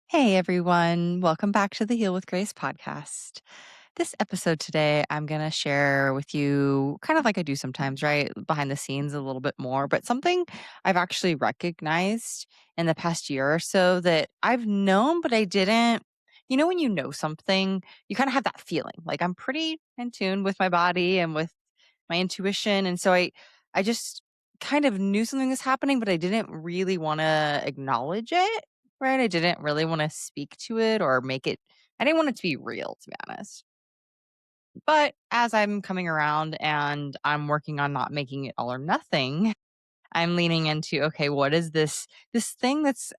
Hey everyone, welcome back to the Heal with Grace podcast. This episode today, I'm going to share with you, kind of like I do sometimes, right? Behind the scenes a little bit more, but something I've actually recognized in the past year or so that I've known, but I didn't. When you know something, you kind of have that feeling like I'm pretty in tune with my body and with my intuition. And so I just kind of knew something was happening, but I didn't really want to acknowledge it. Right? I didn't really wanna speak to it or make it I didn't want it to be real, to be honest. But as I'm coming around and I'm working on not making it all or nothing, I'm leaning into, okay, what is this thing that's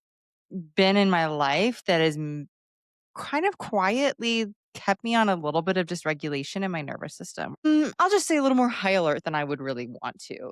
been in my life that has kind of quietly kept me on a little bit of dysregulation in my nervous system. I'll just say a little more high alert than I would really want to.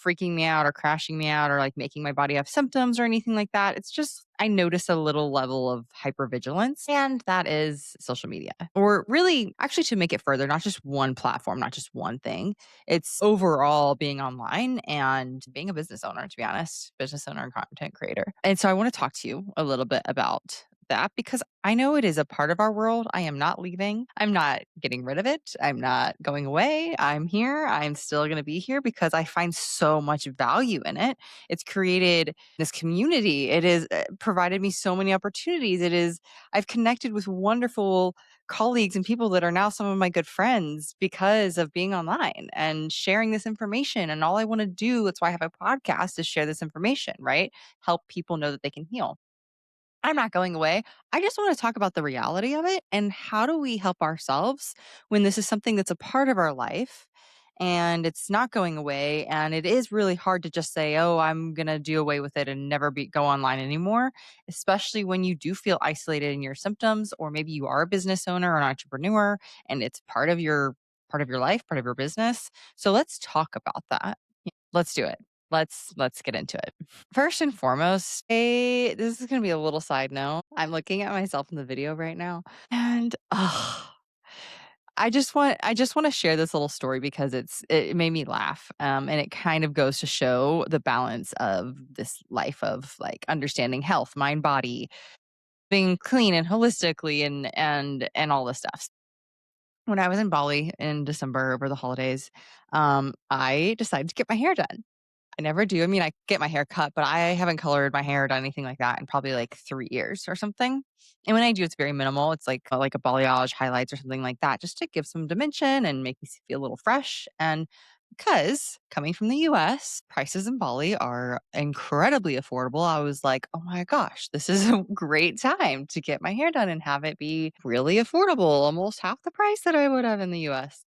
Freaking me out or crashing me out or like making my body have symptoms or anything like that. It's just I notice a little level of hypervigilance, and that is social media. Or really, actually, to make it further, not just one platform, not just one thing. It's overall being online and being a business owner, to be honest, business owner and content creator. And so I want to talk to you a little bit about that because I know it is a part of our world. I am not leaving. I'm not getting rid of it. I'm not going away. I'm here. I'm still going to be here because I find so much value in it. It's created this community. It has provided me so many opportunities. I've connected with wonderful colleagues and people that are now some of my good friends because of being online and sharing this information. And all I want to do, that's why I have a podcast, is share this information, right? Help people know that they can heal. I'm not going away. I just want to talk about the reality of it and how do we help ourselves when this is something that's a part of our life and it's not going away. And it is really hard to just say, oh, I'm going to do away with it and never go online anymore, especially when you do feel isolated in your symptoms, or maybe you are a business owner or an entrepreneur and it's part of your life, part of your business. So let's talk about that. Let's do it. Let's get into it. First and foremost, this is gonna be a little side note. I'm looking at myself in the video right now, and I just want to share this little story because it made me laugh, and it kind of goes to show the balance of this life of like understanding health, mind, body, being clean and holistically, and all this stuff. When I was in Bali in December over the holidays, I decided to get my hair done. I never do. I mean, I get my hair cut, but I haven't colored my hair or done anything like that in probably like 3 years or something. And when I do, it's very minimal. It's like a balayage, highlights, or something like that, just to give some dimension and make me feel a little fresh. And because coming from the US, prices in Bali are incredibly affordable, I was like, oh my gosh, this is a great time to get my hair done and have it be really affordable, almost half the price that I would have in the US.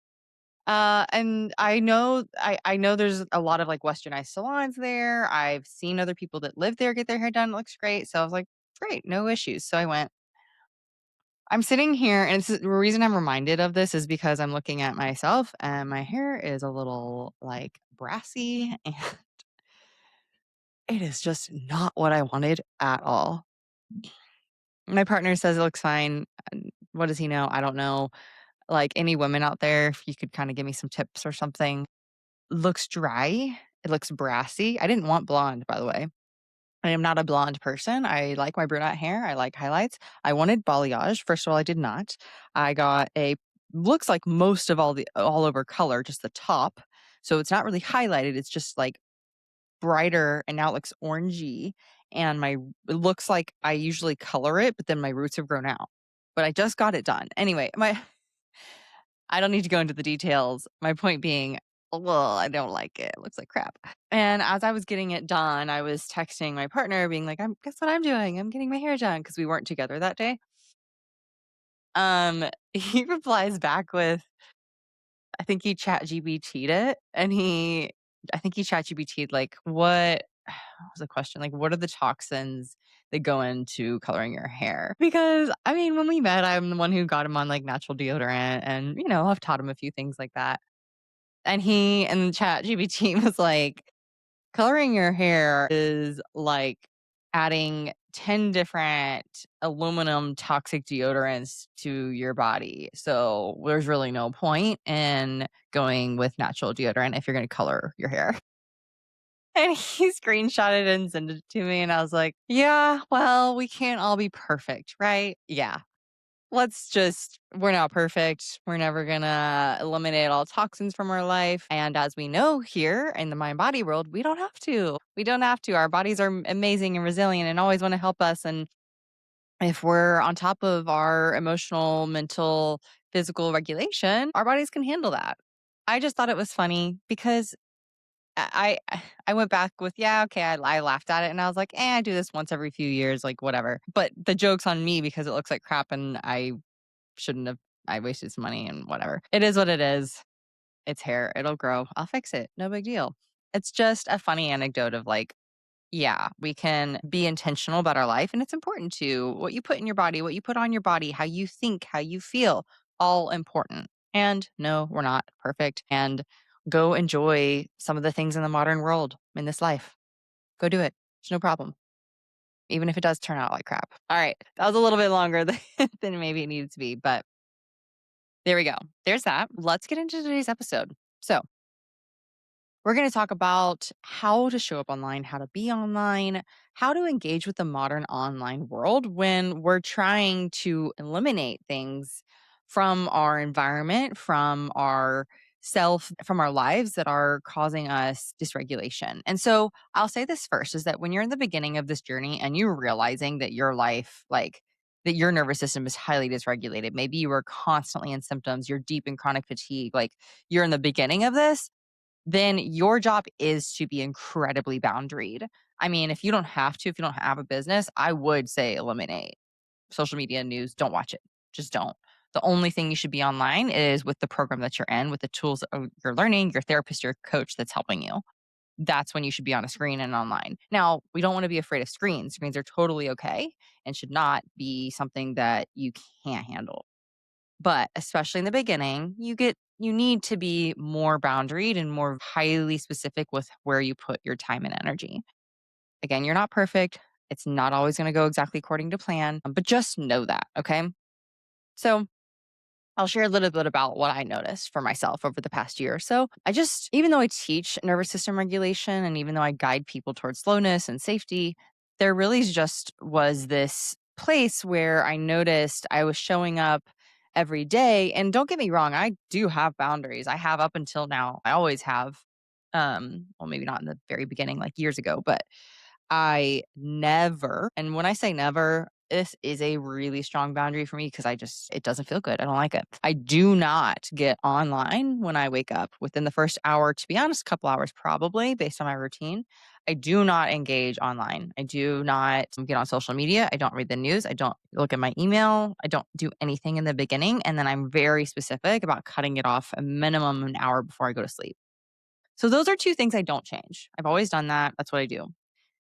And I know there's a lot of, like, westernized salons there. I've seen other people that live there get their hair done, it looks great, so I was like, "Great, no issues." So I went. I'm sitting here, and the reason I'm reminded of this is because I'm looking at myself, and my hair is a little, like, brassy, and it is just not what I wanted at all. My partner says it looks fine. What does he know? I don't know. Like, any women out there, if you could kinda give me some tips or something. Looks dry. It looks brassy. I didn't want blonde, by the way. I am not a blonde person. I like my brunette hair. I like highlights. I wanted balayage. First of all, I did not. I got a looks like most of all over color, just the top. So it's not really highlighted. It's just like brighter, and now it looks orangey. And it looks like I usually color it, but then my roots have grown out. But I just got it done. Anyway, I don't need to go into the details. My point being, well, I don't like it. It looks like crap. And as I was getting it done, I was texting my partner being like, Guess what I'm doing? I'm getting my hair done," because we weren't together that day. He replies back with, I think he chat GBT'd it, and I think he chat GBT'd like, what was the question? Like, what are the toxins that go into coloring your hair? Because, I mean, when we met, I'm the one who got him on, like, natural deodorant and, I've taught him a few things like that. And he and ChatGPT was like, "Coloring your hair is like adding 10 different aluminum toxic deodorants to your body. So there's really no point in going with natural deodorant if you're gonna color your hair." And he screenshotted and sent it to me. And I was like, yeah, well, we can't all be perfect, right? Yeah. We're not perfect. We're never going to eliminate all toxins from our life. And as we know here in the mind body world, we don't have to. We don't have to. Our bodies are amazing and resilient and always want to help us. And if we're on top of our emotional, mental, physical regulation, our bodies can handle that. I just thought it was funny because I went back with, yeah, okay, I laughed at it and I was like, I do this once every few years, like whatever. But the joke's on me because it looks like crap and I shouldn't have. I wasted some money and whatever. It is what it is. It's hair. It'll grow. I'll fix it. No big deal. It's just a funny anecdote of like, yeah, we can be intentional about our life. And it's important to what you put in your body, what you put on your body, how you think, how you feel, all important. And no, we're not perfect. And go enjoy some of the things in the modern world in this life. Go do it. It's no problem. Even if it does turn out like crap. All right. That was a little bit longer than maybe it needed to be, but there we go. There's that. Let's get into today's episode. So, we're going to talk about how to show up online, how to be online, how to engage with the modern online world when we're trying to eliminate things from our environment, from our self, from our lives that are causing us dysregulation. And so I'll say this first is that when you're in the beginning of this journey and you're realizing that your life, like, that your nervous system is highly dysregulated. Maybe you are constantly in symptoms, you're deep in chronic fatigue, like you're in the beginning of this, then your job is to be incredibly boundaried. I mean, if you don't have to, if you don't have a business, I would say eliminate social media news. Don't watch it. Just don't. The only thing you should be online is with the program that you're in, with the tools that you're learning, your therapist, your coach that's helping you. That's when you should be on a screen and online. Now, we don't want to be afraid of screens. Screens are totally okay and should not be something that you can't handle. But especially in the beginning, you need to be more boundaried and more highly specific with where you put your time and energy. Again, you're not perfect. It's not always going to go exactly according to plan, but just know that, okay? So, I'll share a little bit about what I noticed for myself over the past year or so. Even though I teach nervous system regulation and even though I guide people towards slowness and safety, there really just was this place where I noticed I was showing up every day. And don't get me wrong, I do have boundaries. I have up until now. I always have. Well, maybe not in the very beginning, like years ago, but I never, and when I say never, this is a really strong boundary for me because it doesn't feel good. I don't like it. I do not get online when I wake up within the first hour, to be honest, a couple hours probably based on my routine. I do not engage online. I do not get on social media. I don't read the news. I don't look at my email. I don't do anything in the beginning. And then I'm very specific about cutting it off a minimum an hour before I go to sleep. So those are two things I don't change. I've always done that. That's what I do.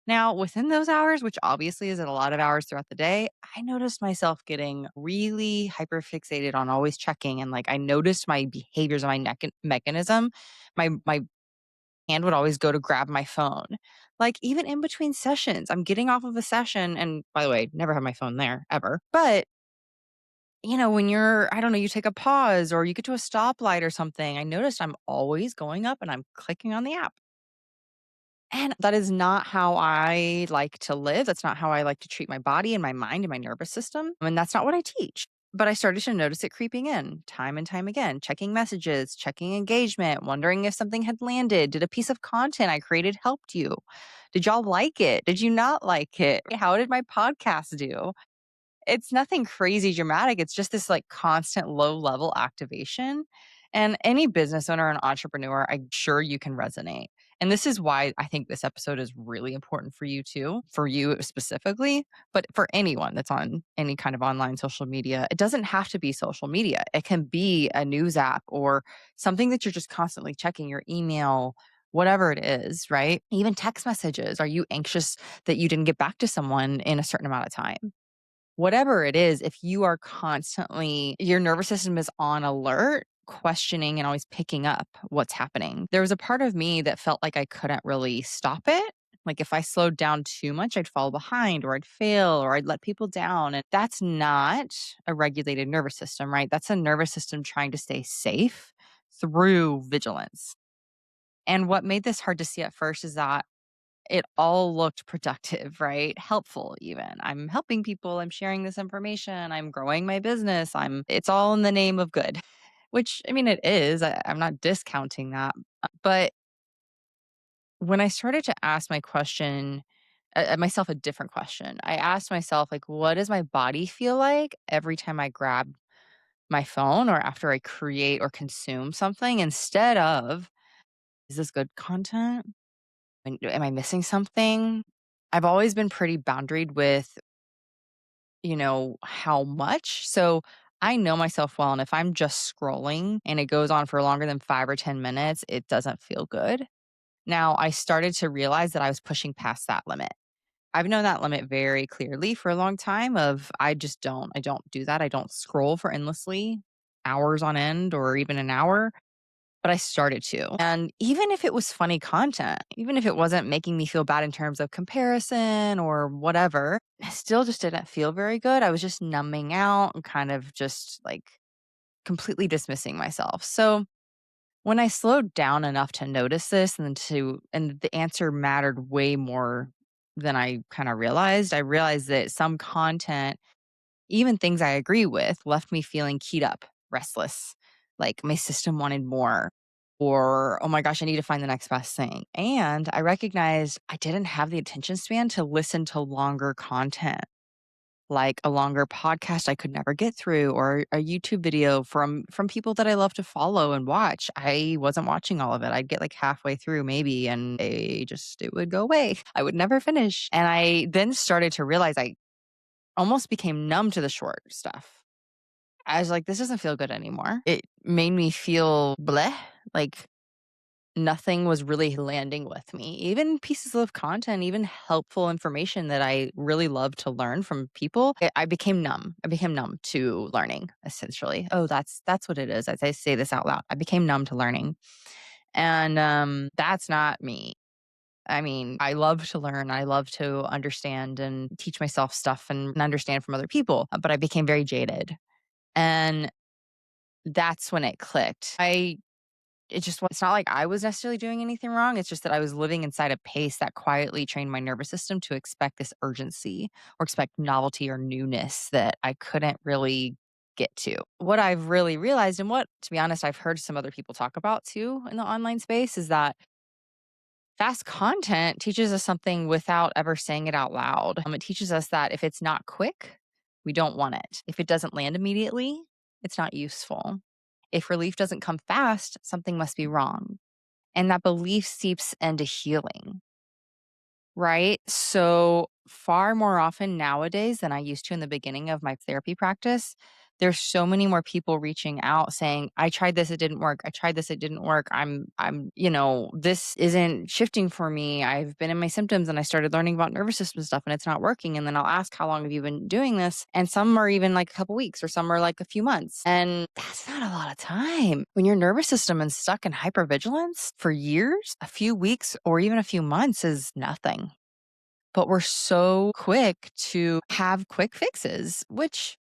Now, within those hours, which obviously is at a lot of hours throughout the day, I noticed myself getting really hyperfixated on always checking. And like I noticed my behaviors and my neck mechanism. My hand would always go to grab my phone. Like even in between sessions, I'm getting off of a session. And by the way, never have my phone there ever. But when I don't know, you take a pause or you get to a stoplight or something, I noticed I'm always going up and I'm clicking on the app. And that is not how I like to live. That's not how I like to treat my body and my mind and my nervous system. And that's not what I teach. But I started to notice it creeping in time and time again, checking messages, checking engagement, wondering if something had landed. Did a piece of content I created helped you? Did y'all like it? Did you not like it? How did my podcast do? It's nothing crazy dramatic. It's just this like constant low level activation. And any business owner and entrepreneur, I'm sure you can resonate. And this is why I think this episode is really important for you too, for you specifically, but for anyone that's on any kind of online social media. It doesn't have to be social media. It can be a news app or something that you're just constantly checking your email, whatever it is, right? Even text messages. Are you anxious that you didn't get back to someone in a certain amount of time? Whatever it is, if you are constantly, your nervous system is on alert, questioning and always picking up what's happening. There was a part of me that felt like I couldn't really stop it. Like if I slowed down too much, I'd fall behind or I'd fail or I'd let people down. And that's not a regulated nervous system, right? That's a nervous system trying to stay safe through vigilance. And what made this hard to see at first is that it all looked productive, right? Helpful even. I'm helping people, I'm sharing this information, I'm growing my business. It's all in the name of good, which I mean it is. I'm not discounting that. But when I started to ask myself a different question. I asked myself like what does my body feel like every time I grab my phone or after I create or consume something instead of is this good content? Am I missing something? I've always been pretty boundaried with, how much. So I know myself well. And if I'm just scrolling and it goes on for longer than 5 or 10 minutes, it doesn't feel good. Now, I started to realize that I was pushing past that limit. I've known that limit very clearly for a long time of I don't do that. I don't scroll for endlessly hours on end or even an hour. But I started to. And even if it was funny content, even if it wasn't making me feel bad in terms of comparison or whatever, I still just didn't feel very good. I was just numbing out and kind of just like completely dismissing myself. So when I slowed down enough to notice this and the answer mattered way more than I kind of realized, I realized that some content even things I agree with left me feeling keyed up, restless, like my system wanted more, or oh my gosh, I need to find the next best thing. And I recognized I didn't have the attention span to listen to longer content, like a longer podcast I could never get through, or a YouTube video from people that I love to follow and watch. I wasn't watching all of it. I'd get like halfway through maybe, and it would go away. I would never finish. And I then started to realize I almost became numb to the short stuff. I was like, "This doesn't feel good anymore." It made me feel bleh, like nothing was really landing with me. Even pieces of content, even helpful information that I really love to learn from people, I became numb. I became numb to learning, essentially. Oh, that's what it is. As I say this out loud, I became numb to learning, and that's not me. I mean, I love to learn. I love to understand and teach myself stuff and understand from other people, but I became very jaded. And that's when it clicked. It's not like I was necessarily doing anything wrong. It's just that I was living inside a pace that quietly trained my nervous system to expect this urgency or expect novelty or newness that I couldn't really get to. What I've really realized, and what, to be honest, I've heard some other people talk about too in the online space, is that fast content teaches us something without ever saying it out loud. It teaches us that if it's not quick, we don't want it. If it doesn't land immediately, it's not useful. If relief doesn't come fast, something must be wrong. And that belief seeps into healing. Right? So, far more often nowadays than I used to in the beginning of my therapy practice, there's so many more people reaching out saying, "I tried this, it didn't work. I tried this, it didn't work. This isn't shifting for me. I've been in my symptoms and I started learning about nervous system stuff and it's not working." And then I'll ask, "How long have you been doing this?" And some are even like a couple weeks or some are like a few months. And that's not a lot of time. When your nervous system is stuck in hypervigilance for years, a few weeks or even a few months is nothing. But we're so quick to have quick fixes, which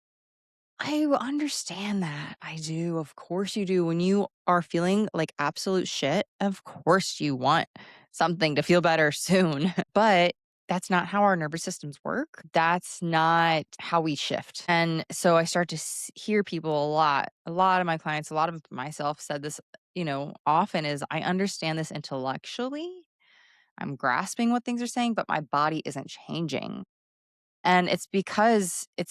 I understand that. I do. Of course you do. When you are feeling like absolute shit, of course you want something to feel better soon. But that's not how our nervous systems work. That's not how we shift. And so I start to hear people a lot. A lot of my clients, a lot of myself said this, often is I understand this intellectually. I'm grasping what things are saying, but my body isn't changing. And it's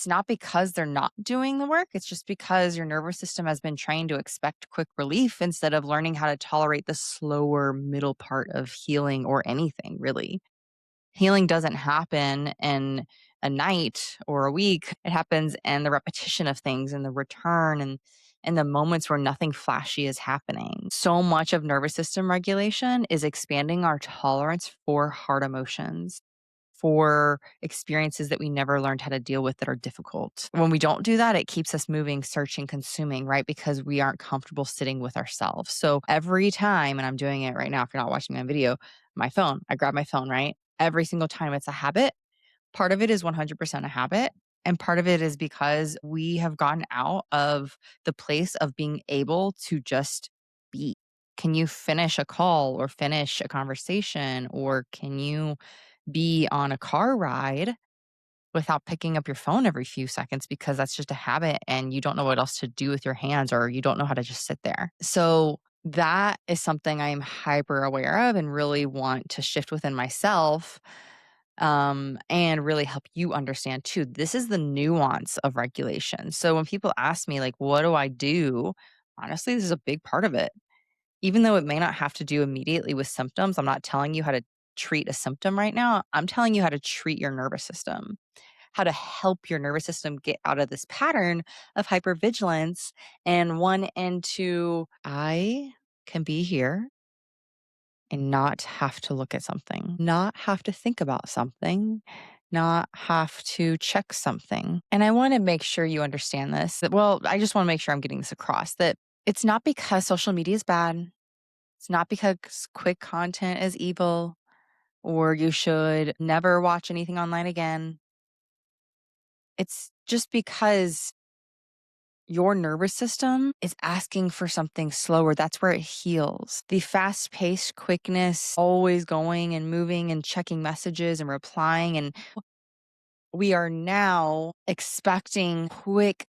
not because they're not doing the work. It's just because your nervous system has been trained to expect quick relief instead of learning how to tolerate the slower middle part of healing or anything, really. Healing doesn't happen in a night or a week. It happens in the repetition of things and the return and the moments where nothing flashy is happening. So much of nervous system regulation is expanding our tolerance for hard emotions, for experiences that we never learned how to deal with that are difficult. When we don't do that, it keeps us moving, searching, consuming, right? Because we aren't comfortable sitting with ourselves. So every time, and I'm doing it right now, if you're not watching my video, my phone, I grab my phone, right? Every single time it's a habit. Part of it is 100% a habit. And part of it is because we have gotten out of the place of being able to just be. Can you finish a call or finish a conversation? Or can you be on a car ride without picking up your phone every few seconds because that's just a habit and you don't know what else to do with your hands or you don't know how to just sit there. So that is something I am hyper aware of and really want to shift within myself, and really help you understand too. This is the nuance of regulation. So when people ask me, like, what do I do? Honestly, this is a big part of it. Even though it may not have to do immediately with symptoms, I'm not telling you how to treat a symptom right now. I'm telling you how to treat your nervous system, how to help your nervous system get out of this pattern of hypervigilance and one into I can be here and not have to look at something, not have to think about something, not have to check something. And I want to make sure you understand this. Well, I just want to make sure I'm getting this across that it's not because social media is bad. It's not because quick content is evil or you should never watch anything online again. It's just because your nervous system is asking for something slower. That's where it heals. The fast paced quickness, always going and moving and checking messages and replying. And we are now expecting quick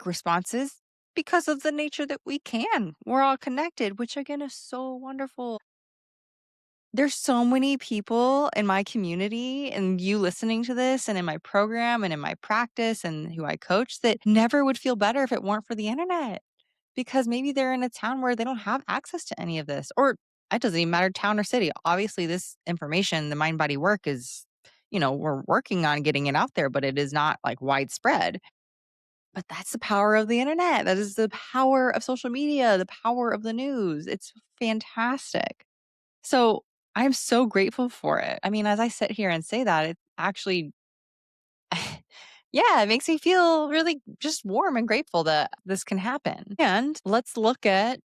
responses because of the nature that we can. We're all connected, which again is so wonderful. There's so many people in my community and you listening to this and in my program and in my practice and who I coach that never would feel better if it weren't for the internet because maybe they're in a town where they don't have access to any of this or it doesn't even matter town or city. Obviously this information, the mind body work is, we're working on getting it out there, but it is not like widespread. But that's the power of the internet. That is the power of social media, the power of the news. It's fantastic. So, I'm so grateful for it. I mean, as I sit here and say that, it actually yeah, it makes me feel really just warm and grateful that this can happen. And let's look at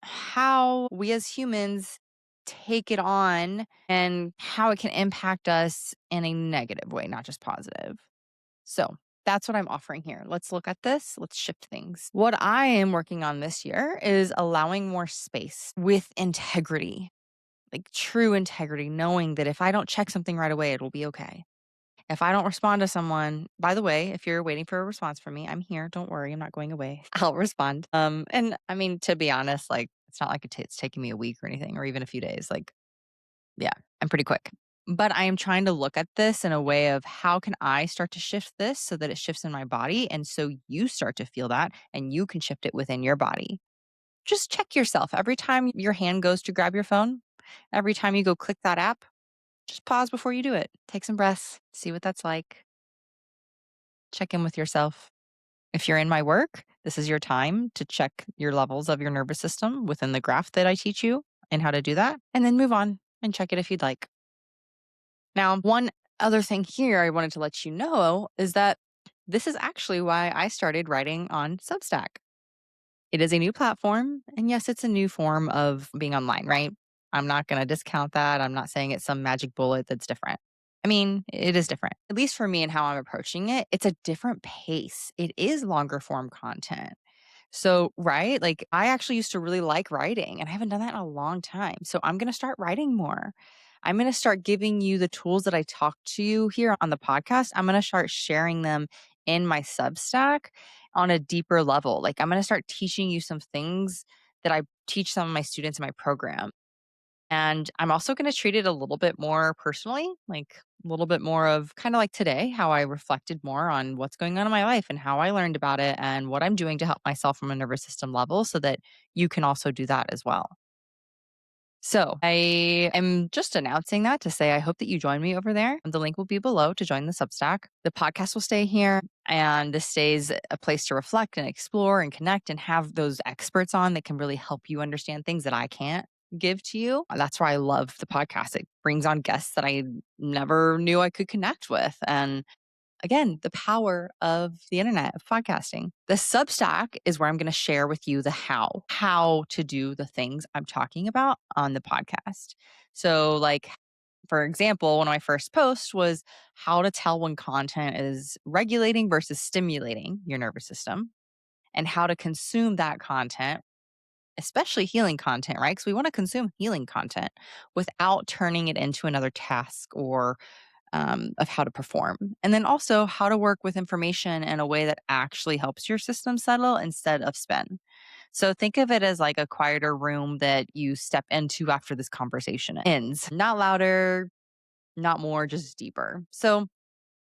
how we as humans take it on and how it can impact us in a negative way, not just positive. So, that's what I'm offering here. Let's look at this. Let's shift things. What I am working on this year is allowing more space with integrity, like true integrity, knowing that if I don't check something right away, it'll be okay. If I don't respond to someone, by the way, if you're waiting for a response from me, I'm here. Don't worry, I'm not going away. I'll respond. And I mean, to be honest, like it's not like it's taking me a week or anything, or even a few days. Like, yeah, I'm pretty quick. But I am trying to look at this in a way of how can I start to shift this so that it shifts in my body, and so you start to feel that, and you can shift it within your body. Just check yourself every time your hand goes to grab your phone. Every time you go click that app, just pause before you do it. Take some breaths, see what that's like. Check in with yourself. If you're in my work, this is your time to check your levels of your nervous system within the graph that I teach you and how to do that, and then move on and check it if you'd like. Now, one other thing here I wanted to let you know is that this is actually why I started writing on Substack. It is a new platform. And yes, it's a new form of being online, right? I'm not going to discount that. I'm not saying it's some magic bullet that's different. I mean, it is different, at least for me and how I'm approaching it. It's a different pace. It is longer form content. So, right, like I actually used to really like writing and I haven't done that in a long time. So, I'm going to start writing more. I'm going to start giving you the tools that I talk to you here on the podcast. I'm going to start sharing them in my Substack on a deeper level. Like, I'm going to start teaching you some things that I teach some of my students in my program. And I'm also going to treat it a little bit more personally, like a little bit more of kind of like today, how I reflected more on what's going on in my life and how I learned about it and what I'm doing to help myself from a nervous system level so that you can also do that as well. So I am just announcing that to say I hope that you join me over there. The link will be below to join the Substack. The podcast will stay here, and this stays a place to reflect and explore and connect and have those experts on that can really help you understand things that I can't give to you. That's why I love the podcast. It brings on guests that I never knew I could connect with. And again, the power of the internet, of podcasting. The Substack is where I'm going to share with you the how to do the things I'm talking about on the podcast. So, like, for example, one of my first posts was how to tell when content is regulating versus stimulating your nervous system and how to consume that content especially healing content, right? Because we want to consume healing content without turning it into another task or of how to perform. And then also how to work with information in a way that actually helps your system settle instead of spin. So think of it as like a quieter room that you step into after this conversation ends. Not louder, not more, just deeper. So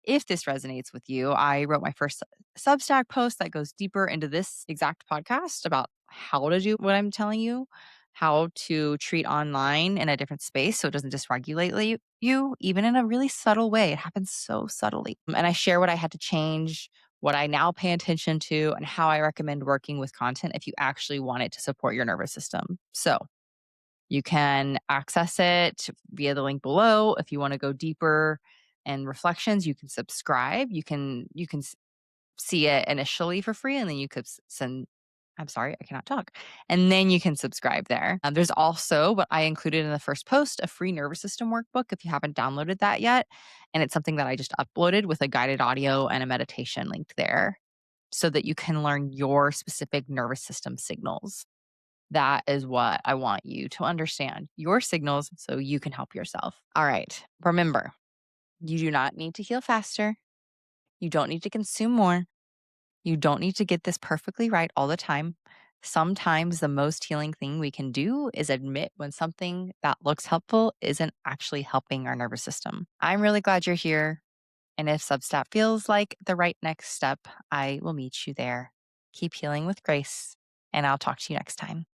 if this resonates with you, I wrote my first Substack post that goes deeper into this exact podcast about how to do what I'm telling you, how to treat online in a different space so it doesn't dysregulate you, even in a really subtle way. It happens so subtly. And I share what I had to change, what I now pay attention to, and how I recommend working with content if you actually want it to support your nervous system. So you can access it via the link below. If you want to go deeper and reflections, you can subscribe. You can see it initially for free, and then you could send. I'm sorry, I cannot talk. And then you can subscribe there. There's also what I included in the first post, a free nervous system workbook if you haven't downloaded that yet. And it's something that I just uploaded with a guided audio and a meditation linked there so that you can learn your specific nervous system signals. That is what I want you to understand, your signals, so you can help yourself. All right. Remember, you do not need to heal faster. You don't need to consume more. You don't need to get this perfectly right all the time. Sometimes the most healing thing we can do is admit when something that looks helpful isn't actually helping our nervous system. I'm really glad you're here. And if Substack feels like the right next step, I will meet you there. Keep healing with grace, and I'll talk to you next time.